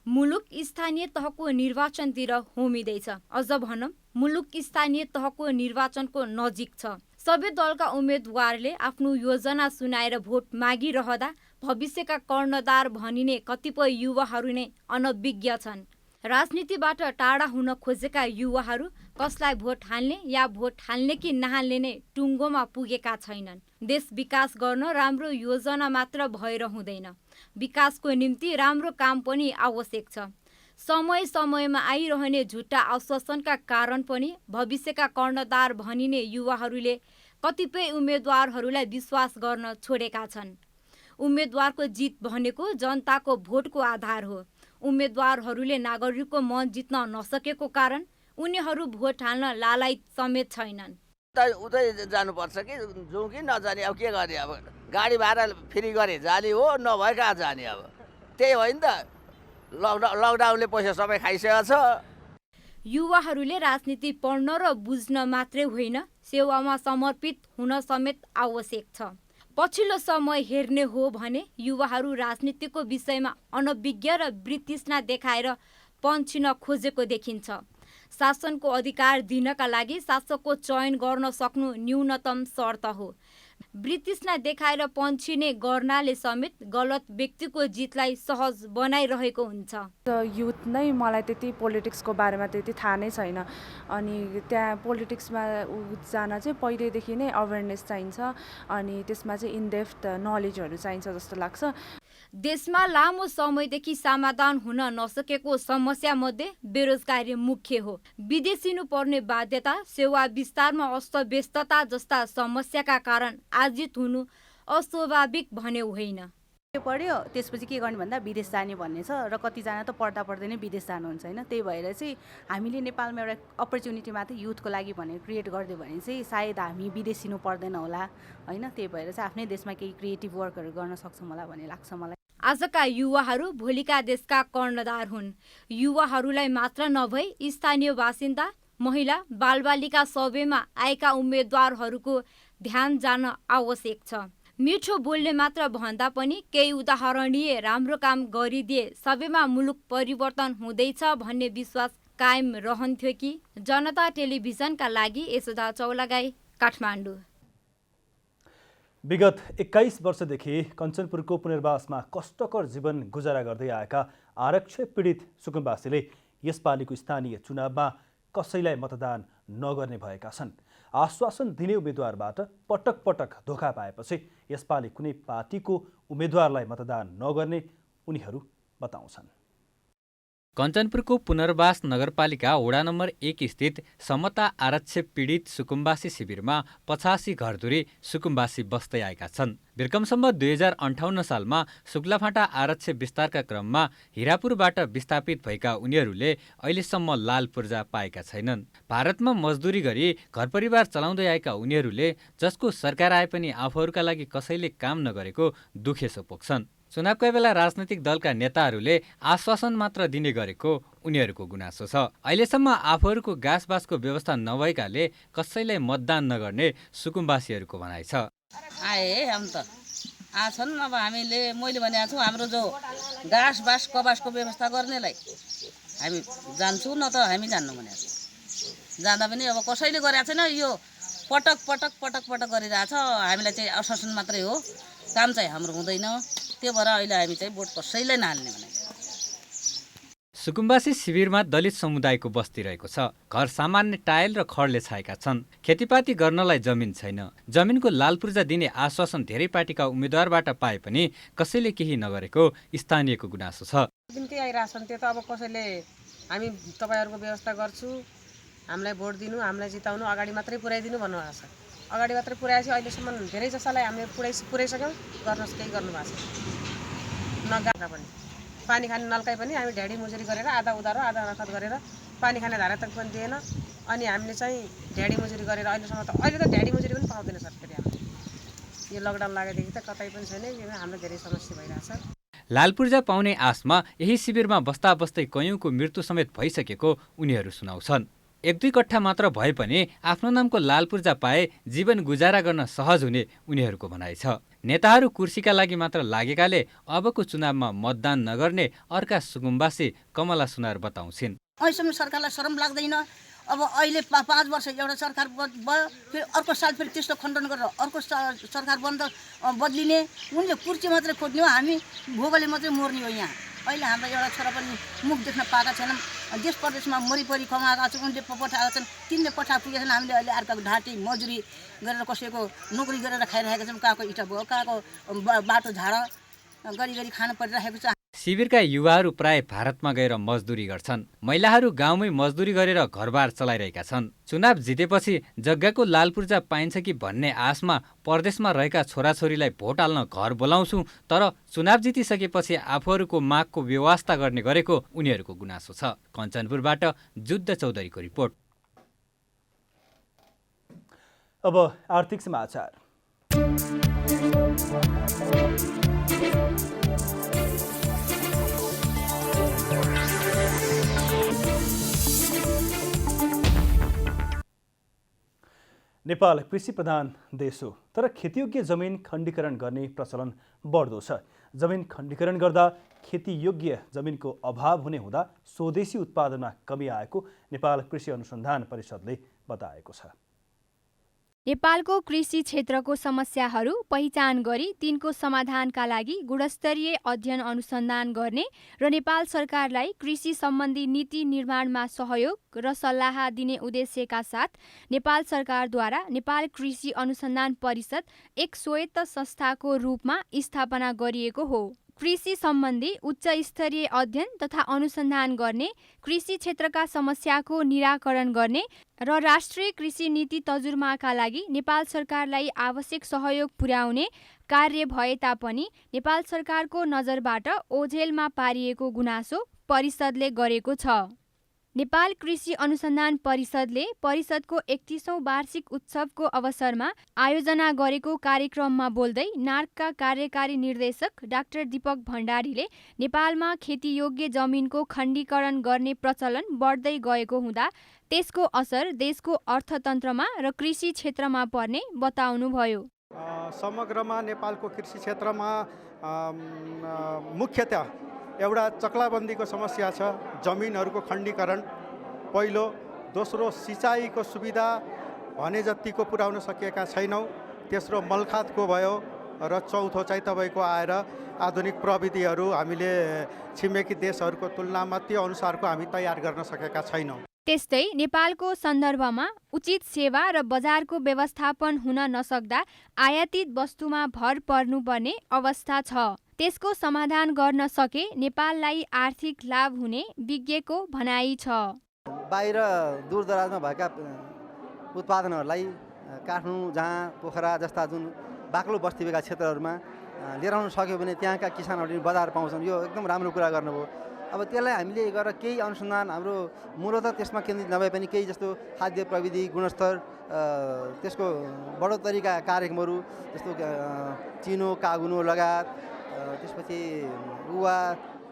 मुलुक स्थानीय तहको निर्वाचनतिर होमिँदैछ। अझ भनौँ मुलुक स्थानीय तहको निर्वाचनको नजिक छ। सबै दलका उम्मेदवारले आफ्नो योजना सुनाएर भोट मागिरहँदा भविष्यका कर्णधार भनिने कतिपय युवाहरू नै अनभिज्ञ छन्। राजनीतिबाट टाढा हुन खोजेका युवाहरू कसलाई भोट हाल्ने या भोट हाल्ने कि नहाल्ने नै टुङ्गोमा पुगेका छैनन्। देश विकास गर्न राम्रो योजना मात्र भएर हुँदैन, विकासको निम्ति राम्रो काम पनि आवश्यक छ। समय समयमा आइरहने झुट्टा आश्वासनका कारण पनि भविष्यका कर्णधार भनिने युवाहरूले कतिपय उम्मेदवारहरूलाई विश्वास गर्न छोडेका छन्। उम्मेदवारको जित भनेको जनताको भोटको आधार हो। उम्मेदवारहरूले नागरिकको मन जित्न नसकेको कारण उनीहरू भोट हाल्न लालायत समेत छैनन्। उतै जानुपर्छ कि जाउँ कि नजाने, अब के गर्ने, अब गाडी भाडा फ्री गरे जाने हो, नभए कहाँ जाने। अब त्यही होइन त, लकडाउनले पैसा सबै खाइसकेको छ। युवाहरूले राजनीति पढ्न र बुझ्न मात्रै होइन, सेवामा समर्पित हुन समेत आवश्यक छ। पछिल्लो समय हेर्ने हो भने युवाहरू राजनीतिको विषयमा अनभिज्ञ र वृत्तृष्णा देखाएर पन्छिन खोजेको देखिन्छ। शासनको अधिकार दिनका लागि शासकको चयन गर्न सक्नु न्यूनतम शर्त हो। वृत्तृष्णा देखाएर पन्छिने गर्नाले समेत गलत व्यक्तिको जितलाई सहज बनाइरहेको हुन्छ। युथ नै मलाई त्यति पोलिटिक्सको बारेमा त्यति थाहा नै छैन। अनि त्यहाँ पोलिटिक्समा जान चाहिँ पहिल्यैदेखि नै अवेरनेस चाहिन्छ, अनि त्यसमा चाहिँ इनडेप्थ नलेजहरू चाहिन्छ जस्तो लाग्छ। देशमा लामो समयदेखि समाधान हुन नसकेको समस्या मध्ये बेरोजगारी मुख्य हो। विदेशिनु पर्ने बाध्यता, सेवा विस्तारमा अस्तव्यस्तता जस्ता समस्याका कारण आजित हुनु अस्वाभाविक भने होइन। पढ्यो त्यसपछि के गर्ने भन्दा विदेश जाने भन्ने छ र कतिजना त पढ्दा पढ्दै नै विदेश जानुहुन्छ होइन। त्यही भएर चाहिँ हामीले नेपालमा एउटा अपर्च्युनिटी मात्रै युथको लागि भनेर क्रिएट गरिदियो भने चाहिँ सायद हामी विदेशिनु पर्दैन होला होइन। त्यही भएर चाहिँ आफ्नै देशमा केही क्रिएटिभ वर्कहरू गर्न सक्छौँ होला भन्ने लाग्छ मलाई। आजका युवाहरू भोलिका देशका कर्णधार हुन्। युवाहरूलाई मात्र नभई स्थानीय बासिन्दा, महिला, बालबालिका सबैमा आएका उम्मेदवारहरूको ध्यान जान आवश्यक छ। मिठो बोल्ने मात्र भन्दा पनि केही उदाहरणीय राम्रो काम गरिदिए सबैमा मुलुक परिवर्तन हुँदैछ भन्ने विश्वास कायम रहन्थ्यो कि। जनता टेलिभिजनका लागि यशोदा चौलागाई, काठमाडौँ। विगत 21 वर्षदेखि कञ्चनपुरको पुनर्वासमा कष्टकर जीवन गुजारा गर्दै आएका आरक्षण पीडित सुकुम्बासीले यसपालिको स्थानीय चुनावमा कसैलाई मतदान नगर्ने भएका छन्। आश्वासन दिने उम्मेद्वारबाट पटक पटक धोका पाएपछि यसपालि कुनै पार्टीको उम्मेद्वारलाई मतदान नगर्ने उनीहरू बताउँछन्। कञ्चनपुरको पुनर्वास नगरपालिका वडा नम्बर 1 स्थित समता आरक्षण पीडित सुकुम्बासी शिविरमा 85 घरधुरी सुकुम्बासी बस्दै आएका छन्। बिर्कमसम्म 2058 सालमा शुक्लाफाँटा आरक्षण विस्तारका क्रममा हिरापुरबाट विस्थापित भएका उनीहरूले अहिलेसम्म लाल पूर्जा पाएका छैनन्। भारतमा मजदुरी गरी घर परिवार चलाउँदै आएका उनीहरूले जसको सरकार आए पनि आफूहरूका लागि कसैले काम नगरेको दुखेसो पोख्छन्। चुनावका बेला राजनैतिक दलका नेताहरूले आश्वासन मात्र दिने गरेको उनीहरूको गुनासो छ। अहिलेसम्म आफूहरूको गाँसबासको व्यवस्था नभएकाले कसैलाई मतदान नगर्ने सुकुम्बासीहरूको भनाइ छ। आए हम त आछन्। अब हामीले मैले भनेको छु हाम्रो जो घाँसबास कबासको व्यवस्था गर्नेलाई हामी जान्छौँ, न त हामी जान्नु भनेको छु। जाँदा पनि अब कसैले गरेको छैन। यो पटक पटक पटक पटक गरिरहेछ। हामीलाई चाहिँ आश्वासन मात्रै हो, काम चाहिँ हाम्रो हुँदैन। त्यो भएर अहिले हामी चाहिँ भोट कसैलाई नहाल्ने भने। सुकुम्बासी शिविरमा दलित समुदायको बस्ती रहेको छ। घर सामान्य टायल र खडले छाएका छन्। खेतीपाती गर्नलाई जमिन छैन। जमिनको लाल पूर्जा दिने आश्वासन धेरै पार्टीका उम्मेद्वारबाट पाए पनि कसैले केही नगरेको स्थानीयको गुनासो छ। बिन्ती आइरहेछन्, त्यो त अब कसैले हामी तपाईँहरूको व्यवस्था गर्छु, हामीलाई भोट दिनु, हामीलाई जिताउनु, अगाडि मात्रै पुर्याइदिनु भन्नुभएको छ। अगाडि मात्रै पुर्याएपछि अहिलेसम्म धेरै जसोलाई हामीले पुर्याइसक्यौँ, गर्नुहोस् केही गर्नुभएको छ। नगर्दा पनि पानी खाने नलकाइ पनि हामी ढेडी मुजुरी गरेर आधा उधारो आधा नखत गरेर पानी खाने धारा तक पनि दिएन। अनि हामीले चाहिँ ढेडी मुजुरी गरेर अहिलेसम्म त अहिले त ढेडी मुजुरी पनि पाउँदैन सर। फेरि हामीले यो लकडाउन लागेदेखि त कतै पनि छैन। यो हाम्रो धेरै समस्या भइरहेछ। लाल पूर्जा पाउने आशमा यही शिविरमा बस्दा बस्दै कयौँको मृत्यु समेत भइसकेको उनीहरू सुनाउँछन्। 1-2 कट्ठा मात्र भए पनि आफ्नो नामको लाल पूर्जा पाए जीवन गुजारा गर्न सहज हुने उनीहरूको भनाइ छ। नेताहरू कुर्सीका लागि मात्र लागेकाले अबको चुनावमा मतदान नगर्ने अर्का सुकुम्बासी कमला सुनार बताउँछिन्। अहिलेसम्म सरकारलाई शरम लाग्दैन। अब अहिले 5 वर्ष एउटा सरकार भयो, फेरि अर्को साल फेरि त्यस्तो खण्डन गरेर अर्को सरकार बदलिने। उनले कुर्सी मात्रै खोज्ने हो, हामी भोगले मात्रै मर्ने हो। यहाँ अहिले हाम्रो एउटा छोरा पनि मुख देख्न पाएका छैनौँ। देश प्रदेशमा मरिपरि कमाएका छन्, उनले पठाएका छन्, तिनले पठा पुगेछन्। हामीले अहिले अर्काको ढाँटी मजुरी गरेर कसैको नोकरी गरेर खाइरहेका छौँ। कहाँको इँटा भयो, कहाँको बाटो झाडा गरी खान परिरहेको छ। शिविरका युवाहरू प्राय भारतमा गएर मजदुरी गर्छन्। महिलाहरू गाउँमै मजदुरी गरेर घरबार चलाइरहेका छन्। चुनाव जितेपछि जग्गाको लाल पूर्जा पाइन्छ कि भन्ने आशमा परदेशमा रहेका छोराछोरीलाई भोट हाल्न घर बोलाउँछु, तर चुनाव जितिसकेपछि आफूहरूको मागको व्यवस्था गर्ने गरेको उनीहरूको गुनासो छ। कञ्चनपुरबाट जुद्ध चौधरीको रिपोर्ट। अब आर्थिक समाचार। नेपाल कृषि प्रधान देश हो, तर खेतीयोग्य जमिन खण्डीकरण गर्ने प्रचलन बढ्दो छ। जमिन खण्डीकरण गर्दा खेतीयोग्य जमिनको अभाव हुने हुँदा स्वदेशी उत्पादनमा कमी आएको नेपाल कृषि अनुसन्धान परिषदले बताएको छ। नेपालको कृषि क्षेत्रको समस्याहरू पहिचान गरी तिनको समाधानका लागि गुणस्तरीय अध्ययन अनुसन्धान गर्ने र नेपाल सरकारलाई कृषि सम्बन्धी नीति निर्माणमा सहयोग र सल्लाह दिने उद्देश्यका साथ नेपाल सरकारद्वारा नेपाल कृषि अनुसन्धान परिषद एक स्वायत्त संस्थाको रूपमा स्थापना गरिएको हो। कृषि सम्बन्धी उच्च स्तरीय अध्ययन तथा अनुसन्धान गर्ने, कृषि क्षेत्रका समस्याको निराकरण गर्ने र राष्ट्रिय कृषि नीति तर्जुमाका लागि नेपाल सरकारलाई आवश्यक सहयोग पुर्याउने कार्य भए तापनि नेपाल सरकारको नजरबाट ओझेलमा पारिएको गुनासो परिषदले गरेको छ। नेपाल कृषि अनुसन्धान परिषदले परिषदको 31औं वार्षिक उत्सवको अवसरमा आयोजना गरेको कार्यक्रममा बोल्दै नार्कका कार्यकारी निर्देशक डाक्टर दीपक भण्डारीले नेपालमा खेतीयोग्य जमिनको खण्डीकरण गर्ने प्रचलन बढ्दै गएको हुँदा त्यसको असर देशको अर्थतन्त्रमा र कृषि क्षेत्रमा पर्ने बताउनुभयो। समग्रमा नेपालको कृषि क्षेत्रमा मुख्यतः एउटा चक्लाबन्दीको समस्या छ। जमिनहरूको खण्डीकरण पहिलो, दोस्रो सिँचाइको सुविधा भने जतिको पुर्याउन सकेका छैनौँ तेस्रो मलखातको भयो र चौथो चाहिँ तपाईँको आएर आधुनिक प्रविधिहरू हामीले छिमेकी देशहरूको तुलनामा त्यो अनुसारको हामी तयार गर्न सकेका छैनौँ। त्यस्तै नेपालको सन्दर्भमा उचित सेवा र बजारको व्यवस्थापन हुन नसक्दा आयातित वस्तुमा भर पर्नुपर्ने अवस्था छ। त्यसको समाधान गर्न सके नेपाललाई आर्थिक लाभ हुने विज्ञको भनाइ छ। बाहिर दूरदराजमा भएका उत्पादनहरूलाई काठमाडौँ जहाँ पोखरा जस्ता जुन बाक्लो बस्ती भएका क्षेत्रहरूमा लिएर आउन सक्यो भने त्यहाँका किसानहरूले बजार पाउँछन्। यो एकदम राम्रो कुरा गर्नुभयो। अब त्यसलाई हामीले गरेर केही अनुसन्धान हाम्रो मूलतः त्यसमा केन्द्रित नभए पनि केही जस्तो खाद्य प्रविधि गुणस्तर त्यसको बढोत्तरीका कार्यक्रमहरू जस्तो चिनो कागुनो लगायत त्यसपछि गुवा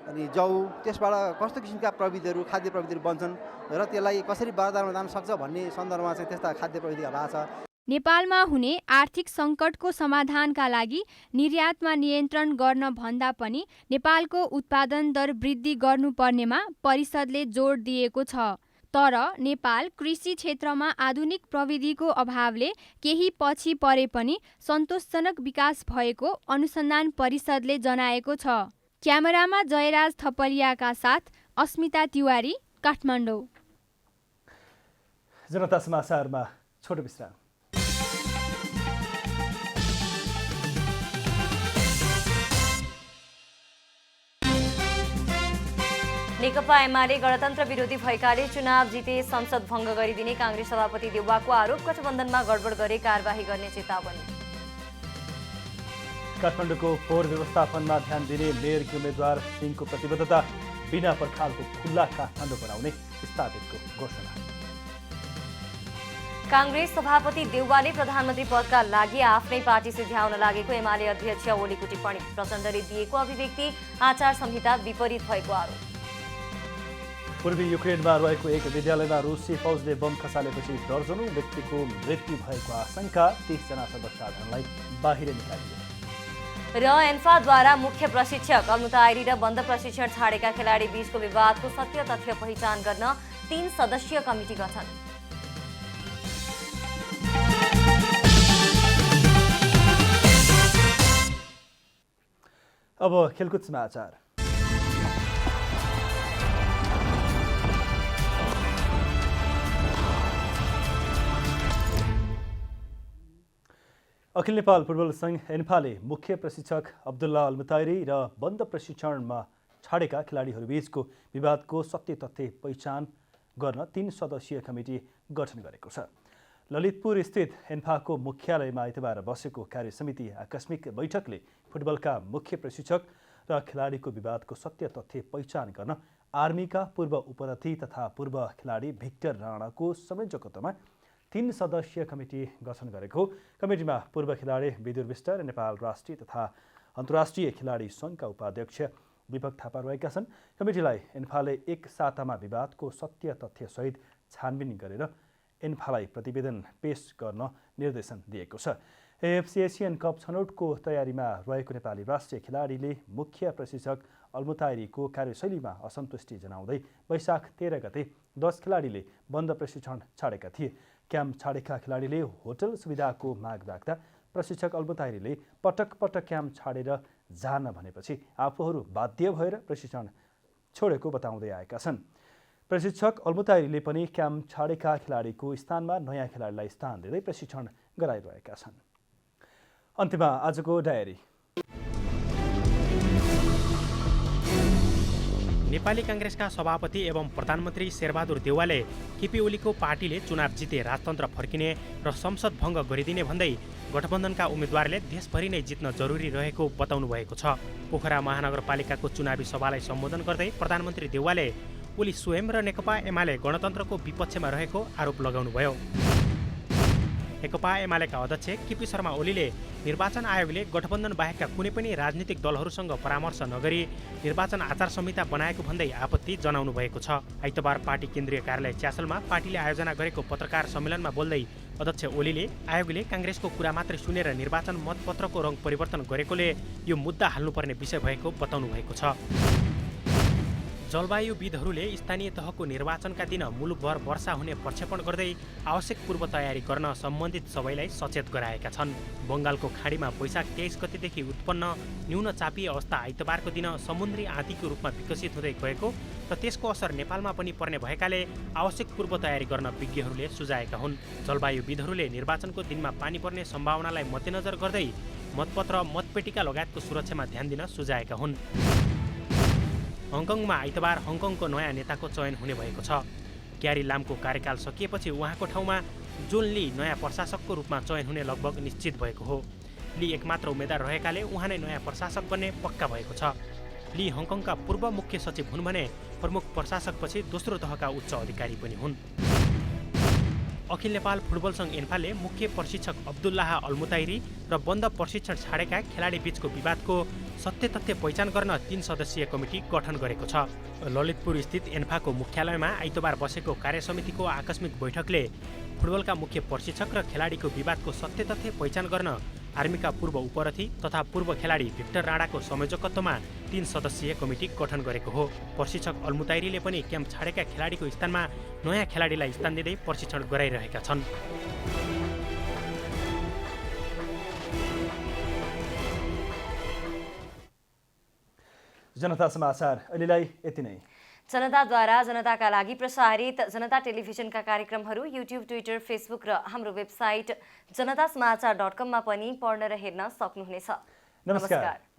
अनि जौ त्यसबाट कस्तो किसिमका प्रविधिहरू खाद्य प्रविधिहरू बन्छन् र त्यसलाई कसरी बजारमा जान सक्छ भन्ने सन्दर्भमा चाहिँ त्यस्ता खाद्य प्रविधि भएको छ। नेपालमा हुने आर्थिक सङ्कटको समाधानका लागि निर्यातमा नियन्त्रण गर्न भन्दा पनि नेपालको उत्पादन दर वृद्धि गर्नुपर्नेमा परिषदले जोड दिएको छ। तर नेपाल कृषि क्षेत्रमा आधुनिक प्रविधिको अभावले केही पछि परे पनि सन्तोषजनक विकास भएको अनुसन्धान परिषदले जनाएको छ। क्यामेरामा जयराज थपलियाका साथ अस्मिता तिवारी, काठमाडौँ। जनता समाचारमा छोटो विश्राम। नेकपा एमाले गणतन्त्र विरोधी भएकाले चुनाव जिते संसद भङ्ग गरिदिने काङ्ग्रेस सभापति देउवाको आरोप, गठबन्धनमा गडबड गरे कारबाही गर्ने चेतावनी। काठमाडौँको फोहोर व्यवस्थापनमा ध्यान दिने मेयरकी उम्मेद्वार सिंहको प्रतिबद्धता, बिना पर्खालको खुल्ला काठमाडौँ बनाउने स्थापितको घोषणा। काङ्ग्रेस सभापति देउवाले प्रधानमन्त्री पदका लागि आफ्नै पार्टी सिध्याउन लागेको एमाले अध्यक्ष ओलीको टिप्पणी, प्रचण्डले दिएको अभिव्यक्ति आचार संहिता विपरीत भएको आरोप। पूर्वी युक्रेनमा रहेको एक विद्यालयमा रुसी फौजले बम खसालेपछि दर्जनौं व्यक्तिको मृत्यु भएको आशंका, 30 जना सर्वसाधारणलाई बाहिर निकालियो। र एन्फाद्वारा मुख्य प्रशिक्षक अल्मुतायरी र बन्द प्रशिक्षण छाडेका खेलाडी बीचको विवादको सत्य तथ्य पहिचान गर्न 3 सदस्यीय कमिटी गठन। अब खेलकुद समाचार। अखिल नेपाल फुटबल संघ एन्फाले मुख्य प्रशिक्षक अब्दुल्ला अल्मुतायरी र बन्द प्रशिक्षणमा छाडेका खेलाडीहरूबीचको विवादको सत्य तथ्य पहिचान गर्न 3 सदस्यीय कमिटी गठन गरेको छ। ललितपुर स्थित एन्फाको मुख्यालयमा आइतबार बसेको कार्यसमिति आकस्मिक बैठकले फुटबलका मुख्य प्रशिक्षक र खेलाडीको विवादको सत्य तथ्य पहिचान गर्न आर्मीका पूर्व उपरथी तथा पूर्व खेलाडी भिक्टर राणाको संयोजकत्वमा 3 सदस्यीय कमिटी गठन गरेको। कमिटीमा पूर्व खेलाडी विदुर विष्ट र नेपाल राष्ट्रिय तथा अन्तर्राष्ट्रिय खेलाडी सङ्घका उपाध्यक्ष दीपक थापा रहेका छन्। कमिटीलाई एन्फाले एक सातामा विवादको सत्य तथ्यसहित छानबिन गरेर एन्फालाई प्रतिवेदन पेश गर्न निर्देशन दिएको छ। एएफसी एसियन कप छनौटको तयारीमा रहेको नेपाली राष्ट्रिय खेलाडीले मुख्य प्रशिक्षक अल्मुतायरीको कार्यशैलीमा असन्तुष्टि जनाउँदै वैशाख 13 गते 10 खेलाडीले बन्द प्रशिक्षण छाडेका थिए। क्याम्प छाडेका खेलाडीले होटल सुविधाको माग राख्दा प्रशिक्षक अल्मुतायरीले पटक पटक क्याम्प छाडेर जान भनेपछि आफूहरू बाध्य भएर प्रशिक्षण छोडेको बताउँदै आएका छन्। प्रशिक्षक अल्मुतायरीले पनि क्याम्प छाडेका खेलाडीको स्थानमा नयाँ खेलाडीलाई स्थान दिँदै प्रशिक्षण गराइरहेका छन्। अन्त्यमा आजको डायरी। नेपाली काङ्ग्रेसका सभापति एवं प्रधानमन्त्री शेरबहादुर देउवाले केपी ओलीको पार्टीले चुनाव जिते राजतन्त्र फर्किने र संसद भङ्ग गरिदिने भन्दै गठबन्धनका उम्मेद्वारले देशभरि नै जित्न जरुरी रहेको बताउनु भएको छ। पोखरा महानगरपालिकाको चुनावी सभालाई सम्बोधन गर्दै प्रधानमन्त्री देउवाले ओली स्वयं र नेकपा एमाले गणतन्त्रको विपक्षमा रहेको आरोप लगाउनुभयो। नेकपा एमालेका अध्यक्ष केपी शर्मा ओलीले निर्वाचन आयोगले गठबन्धन बाहेकका कुनै पनि राजनीतिक दलहरूसँग परामर्श नगरी निर्वाचन आचार संहिता बनाएको भन्दै आपत्ति जनाउनु भएको छ। आइतबार पार्टी केन्द्रीय कार्यालय च्यासलमा पार्टीले आयोजना गरेको पत्रकार सम्मेलनमा बोल्दै अध्यक्ष ओलीले आयोगले काङ्ग्रेसको कुरा मात्रै सुनेर निर्वाचन मतपत्रको रङ परिवर्तन गरेकोले यो मुद्दा हाल्नुपर्ने विषय भएको बताउनु भएको छ। जलवायुविदहरूले स्थानीय तहको निर्वाचनका दिन मुलुकभर वर्षा हुने प्रक्षेपण गर्दै आवश्यक पूर्व तयारी गर्न सम्बन्धित सबैलाई सचेत गराएका छन्। बङ्गालको खाडीमा वैशाख 23 गतेदेखि उत्पन्न न्यून चापीय अवस्था आइतबारको दिन समुद्री आँधीको रूपमा विकसित हुँदै गएको र त्यसको असर नेपालमा पनि पर्ने भएकाले आवश्यक पूर्व तयारी गर्न विज्ञहरूले सुझाएका हुन्। जलवायुविदहरूले निर्वाचनको दिनमा पानी पर्ने सम्भावनालाई मध्यनजर गर्दै मतपत्र मतपेटिका लगायतको सुरक्षामा ध्यान दिन सुझाएका हुन्। हङकङमा आइतबार हङकङको नयाँ नेताको चयन हुने भएको छ। क्यारी लामको कार्यकाल सकिएपछि उहाँको ठाउँमा जोन ली नयाँ प्रशासकको रूपमा चयन हुने लगभग निश्चित भएको हो। ली एकमात्र उम्मेद्वार रहेकाले उहाँ नै नयाँ प्रशासक बन्ने पक्का भएको छ। ली हङकङका पूर्व मुख्य सचिव हुन् भने प्रमुख प्रशासकपछि दोस्रो तहका उच्च अधिकारी पनि हुन्। अखिल नेपाल फुटबल सङ्घ एन्फाले मुख्य प्रशिक्षक अब्दुल्लाह अलमुताइरी र बन्द प्रशिक्षण छाडेका खेलाडी बीचको विवादको सत्य तथ्य पहिचान गर्न 3 सदस्यीय कमिटी गठन गरेको छ। ललितपुर स्थित एन्फाको मुख्यालयमा आइतबार बसेको कार्यसमितिको आकस्मिक बैठकले फुटबलका मुख्य प्रशिक्षक र खेलाडीको विवादको सत्य तथ्य पहिचान गर्न आर्मीका पूर्व उपरथी तथा पूर्व खेलाडी भिक्टर राणाको संयोजकत्वमा 3 सदस्यीय कमिटी गठन गरेको हो। प्रशिक्षक अलमुताइरीले पनि क्याम्प छाडेका खेलाडीको स्थानमा नयाँ खेलाडीलाई स्थान दिँदै प्रशिक्षण गराइरहेका छन्। जनता समाचार अहिलेलाई यति नै। जनताद्वारा जनताका लागि प्रसारित जनता टेलिभिजनका कार्यक्रमहरू युट्युब, ट्विटर, फेसबुक र हाम्रो वेबसाइट जनतासमाचार.com मा पनि पढ्न र हेर्न सक्नुहुनेछ। नमस्कार।